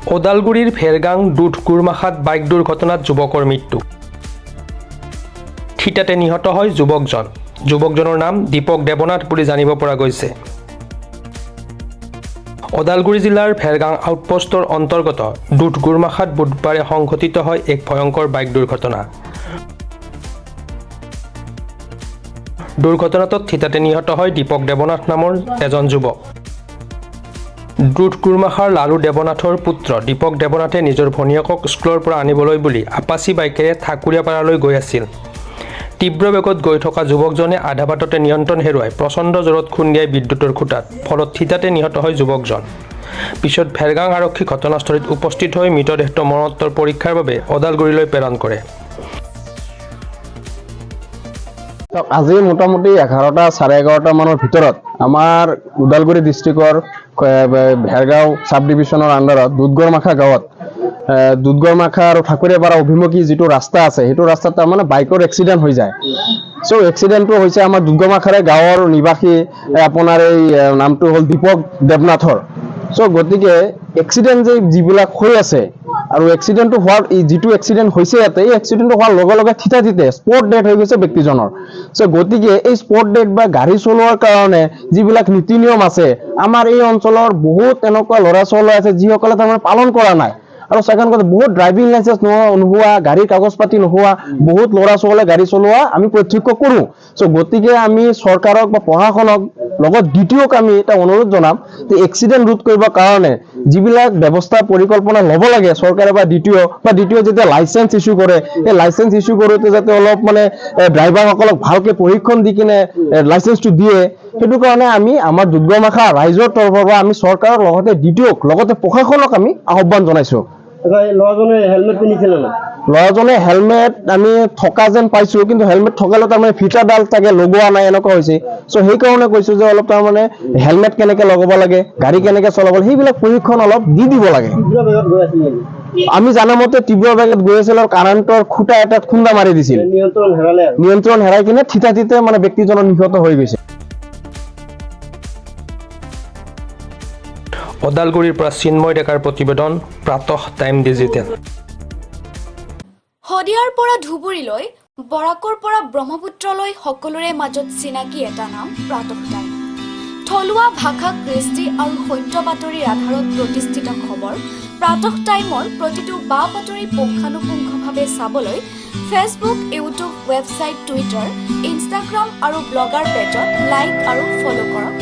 ওদালগুৰিৰ ভেৰগাং দুধকুৰমাখাত বাইক দুৰ্ঘটনাত যুৱকৰ মৃত্যু। থিতাতে নিহত হয় যুৱকজন। যুৱকজনৰ নাম দীপক দেৱনাথ বুলি জানিব পৰা গৈছে। ওদালগুৰি জিলাৰ ভেৰগাং আউটপোষ্টৰ অন্তৰ্গত দুধকুৰমাখাত বুধবাৰে সংঘটিত হয় এক ভয়ংকৰ বাইক দুৰ্ঘটনা। দুৰ্ঘটনাটোত থিতাতে নিহত হয় দীপক দেৱনাথ নামৰ এজন যুৱক। দুধকুৰমাখাৰ লালু দেৱনাথৰ পুত্ৰ দীপক দেৱনাথে নিজৰ ভনীয়েকক স্কুলৰ পৰা আনিবলৈ বুলি আপাচি বাইকেৰে ঠাকুৰীয়াপাৰালৈ গৈ আছিল। তীব্ৰ বেগত গৈ থকা যুৱকজনে আধা বাটতে নিয়ন্ত্ৰণ হেৰুৱাই প্ৰচণ্ড জোৰত খুন্দিয়াই বিদ্যুতৰ খুঁটাত, ফলত থিতাতে নিহত হয় যুৱকজন। পিছত ভেৰগাং আৰক্ষী ঘটনাস্থলীত উপস্থিত হৈ মৃতদেহটো মৰণোত্তৰ পৰীক্ষাৰ বাবে ওদালগুৰিলৈ প্ৰেৰণ কৰে। আজি মোটামুটি 11টা 11:30 মানৰ ভিতৰত আমাৰ ওদালগুৰি ডিষ্ট্ৰিক্টৰ ভেৰগাঁও সাব ডিভিজনৰ আণ্ডাৰত দুধগড়মাখা গাঁৱত দুধগড়মাখা আৰু ঠাকুৰীয়াপাৰা অভিমুখী যিটো ৰাস্তা আছে সেইটো ৰাস্তাত তাৰমানে বাইকৰ এক্সিডেণ্ট হৈ যায়। চ' এক্সিডেণ্টটো হৈছে আমাৰ দুধগড়মাখাৰে গাঁৱৰ নিবাসী আপোনাৰ এই নামটো হ'ল দীপক দেৱনাথৰ। চ' গতিকে এক্সিডেণ্ট যিবিলাক হৈ আছে আৰু এক্সিডেণ্টটো হোৱাৰ যিটো এক্সিডেণ্ট হৈছে ইয়াতে এই এক্সিডেণ্টটো হোৱাৰ লগে লগে থিতাতে স্পট ডেথ হৈ গৈছে ব্যক্তিজনৰ। চ' গতিকে এই স্পট ডেথ বা গাড়ী চলোৱাৰ কাৰণে যিবিলাক নীতি নিয়ম আছে আমাৰ এই অঞ্চলৰ বহুত এনেকুৱা ল'ৰা ছোৱালী আছে যিসকলে তাৰমানে পালন কৰা নাই। আৰু ছেকেণ্ড কথা, বহুত ড্ৰাইভিং লাইচেন্স নোহোৱা, গাড়ীৰ কাগজ পাতি নোহোৱা বহুত ল'ৰা ছোৱালীয়ে গাড়ী চলোৱা আমি প্ৰত্যক্ষ কৰোঁ। চ' গতিকে আমি চৰকাৰক বা প্ৰশাসনক লগত দ্বিতীয়ক আমি এটা অনুৰোধ জনাম যে এক্সিডেণ্ট ৰোধ কৰিবৰ কাৰণে যিবিলাক ব্যৱস্থা পৰিকল্পনা ল'ব লাগে চৰকাৰে বা দ্বিতীয় যেতিয়া লাইচেন্স ইছ্যু কৰে এই লাইচেন্স ইছ্যু কৰোঁতে যাতে অলপ মানে ড্ৰাইভাৰসকলক ভালকৈ প্ৰশিক্ষণ দি কিনে লাইচেন্সটো দিয়ে। সেইটো কাৰণে আমি আমাৰ দুধগড়মাখা ৰাইজৰ তৰফৰ পৰা আমি চৰকাৰৰ লগতে দ্বিতীয়ক লগতে প্ৰশাসনক আমি আহ্বান জনাইছোঁ। ল'ৰাজনে হেলমেট পিন্ধিছিলে না? ল'ৰাজনে হেলমেট আমি থকা যেন পাইছোঁ, কিন্তু হেলমেট থকালে তাৰমানে ফিটাৰডাল চাগে লগোৱা নাই এনেকুৱা হৈছে। চ' সেইকাৰণে কৈছোঁ যে অলপ তাৰমানে হেলমেট কেনেকৈ লগাব লাগে, গাড়ী কেনেকৈ চলাব লাগে সেইবিলাক প্ৰশিক্ষণ অলপ দি দিব লাগে। আমি জানা মতে তীব্ৰ বেগত গৈ আছিল আৰু কাৰেণ্টৰ খুঁটা এটাত খুন্দা মাৰি দিছিল। নিয়ন্ত্ৰণ হেৰাই কিনে থিতাতে মানে ব্যক্তিজনৰ নিহত হৈ গৈছে। ওদালগুৰিৰ পৰা চিন্ময় ডেকাৰ প্ৰতিবেদন, প্ৰাতঃ টাইম ডিজিটেল। শদিয়াৰ পৰা ধুবুৰীলৈ, বৰাকৰ পৰা ব্ৰহ্মপুত্ৰলৈ সকলোৰে মাজত চিনাকি এটা নাম প্ৰাতঃ টাইম। থলুৱা ভাষা, কৃষ্টি আৰু সত্য বাতৰিৰ আধাৰত প্ৰতিষ্ঠিত খবৰ প্ৰাতঃ টাইমৰ প্ৰতিটো বা বাতৰি পুংখানুপুংখভাৱে চাবলৈ Facebook, YouTube, website, Twitter, Instagram আৰু ব্লগাৰ পেজত লাইক আৰু ফ'ল' কৰক।